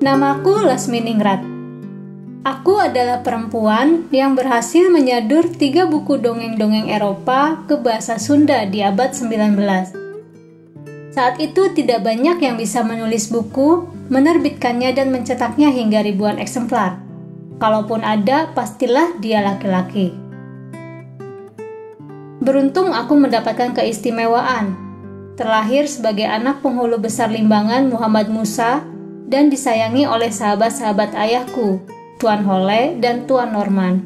Namaku Lasminingrat. Aku adalah perempuan yang berhasil menyadur 3 buku dongeng-dongeng Eropa ke bahasa Sunda di abad 19. Saat itu tidak banyak yang bisa menulis buku, menerbitkannya dan mencetaknya hingga ribuan eksemplar. Kalaupun ada, pastilah dia laki-laki. Beruntung aku mendapatkan keistimewaan. Terlahir sebagai anak penghulu besar Limbangan Muhammad Musa dan disayangi oleh sahabat-sahabat ayahku, Tuan Hole dan Tuan Norman.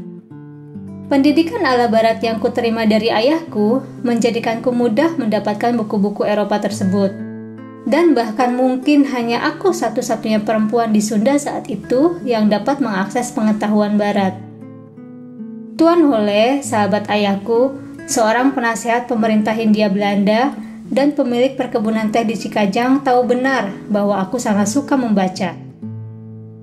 Pendidikan ala barat yang kuterima dari ayahku menjadikanku mudah mendapatkan buku-buku Eropa tersebut. Dan bahkan mungkin hanya aku satu-satunya perempuan di Sunda saat itu yang dapat mengakses pengetahuan barat. Tuan Hole, sahabat ayahku, seorang penasehat pemerintah Hindia Belanda dan pemilik perkebunan teh di Cikajang, tahu benar bahwa aku sangat suka membaca.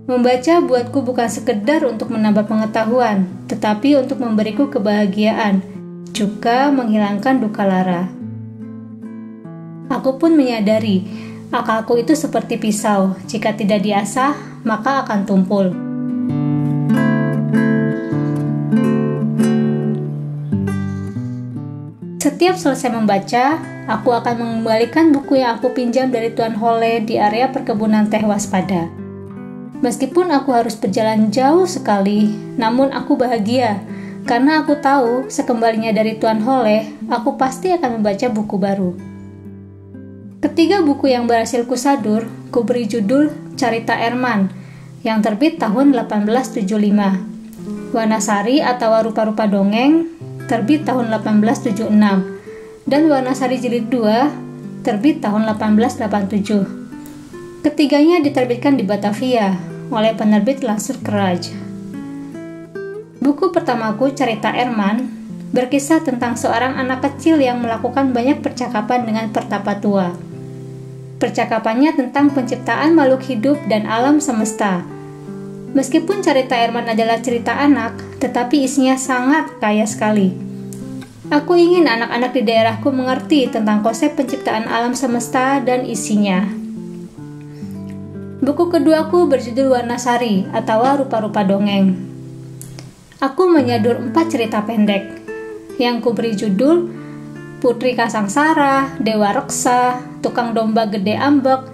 Membaca buatku bukan sekedar untuk menambah pengetahuan, tetapi untuk memberiku kebahagiaan, juga menghilangkan duka lara. Aku pun menyadari, akalku itu seperti pisau, jika tidak diasah, maka akan tumpul. Setiap selesai membaca, aku akan mengembalikan buku yang aku pinjam dari Tuan Hole di area perkebunan teh Waspada. Meskipun aku harus berjalan jauh sekali, namun aku bahagia karena aku tahu sekembalinya dari Tuan Hole, aku pasti akan membaca buku baru. Ketiga buku yang berhasil kusadur, kuberi judul Carita Erman yang terbit tahun 1875, Wanasari atau Rupa-Rupa Dongeng terbit tahun 1876, dan Wanasari Jilid 2 terbit tahun 1887. Ketiganya diterbitkan di Batavia oleh penerbit Lansur Keraj. Buku pertamaku, Carita Erman, berkisah tentang seorang anak kecil yang melakukan banyak percakapan dengan pertapa tua. Percakapannya tentang penciptaan makhluk hidup dan alam semesta. Meskipun Carita Erman adalah cerita anak, tetapi isinya sangat kaya sekali. Aku ingin anak-anak di daerahku mengerti tentang konsep penciptaan alam semesta dan isinya. Buku keduaku berjudul Wanasari atau Rupa-Rupa Dongeng. Aku menyadur 4 cerita pendek yang kuberi judul Putri Kasangsara, Dewa Reksa, Tukang Domba Gede Ambek,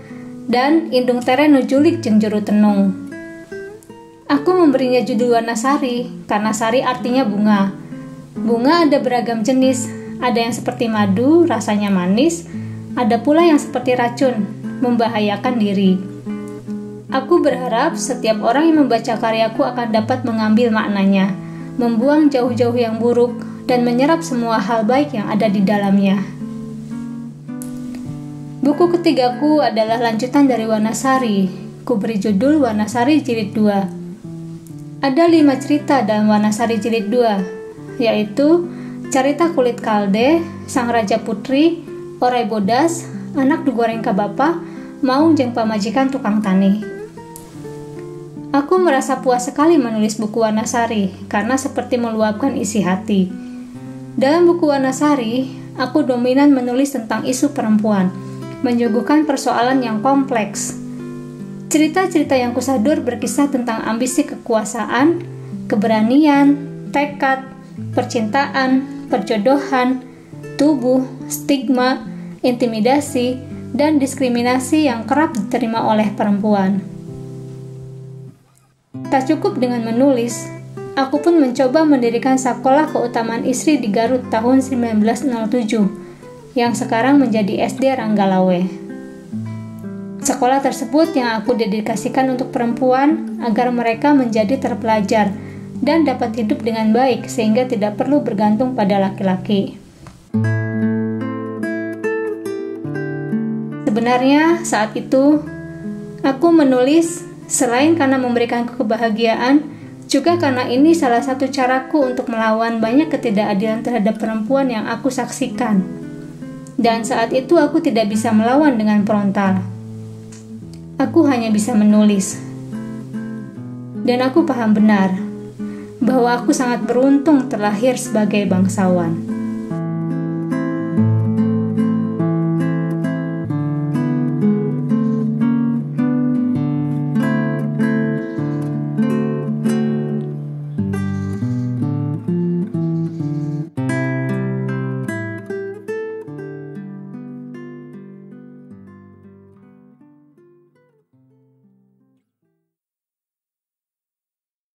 dan Indung Tere Nujulik Jeung Juru Tenung. Aku memberinya judul Wanasari karena sari artinya bunga. Bunga ada beragam jenis, ada yang seperti madu, rasanya manis, ada pula yang seperti racun, membahayakan diri. Aku berharap setiap orang yang membaca karyaku akan dapat mengambil maknanya, membuang jauh-jauh yang buruk, dan menyerap semua hal baik yang ada di dalamnya. Buku ketigaku adalah lanjutan dari Wanasari. Kuberi judul Wanasari Jilid 2. Ada 5 cerita dalam Wanasari Jilid 2, yaitu Carita Kulit Kalde, Sang Raja Putri, Orai Bodas, Anak Digoreng ka Bapa, Maung jeung Pamajikan Tukang Tani. Aku merasa puas sekali menulis buku Wanasari karena seperti meluapkan isi hati. Dalam buku Wanasari, aku dominan menulis tentang isu perempuan, menyuguhkan persoalan yang kompleks. Cerita-cerita yang kusadur berkisah tentang ambisi kekuasaan, keberanian, tekad, percintaan, perjodohan, tubuh, stigma, intimidasi, dan diskriminasi yang kerap diterima oleh perempuan. Tak cukup dengan menulis, aku pun mencoba mendirikan Sekolah Keutamaan Istri di Garut tahun 1907, yang sekarang menjadi SD Ranggalawe. Sekolah tersebut yang aku dedikasikan untuk perempuan agar mereka menjadi terpelajar dan dapat hidup dengan baik sehingga tidak perlu bergantung pada laki-laki. Sebenarnya saat itu aku menulis selain karena memberikan kebahagiaan, juga karena ini salah satu caraku untuk melawan banyak ketidakadilan terhadap perempuan yang aku saksikan. Dan saat itu aku tidak bisa melawan dengan frontal. Aku hanya bisa menulis. Dan aku paham benar bahwa aku sangat beruntung terlahir sebagai bangsawan.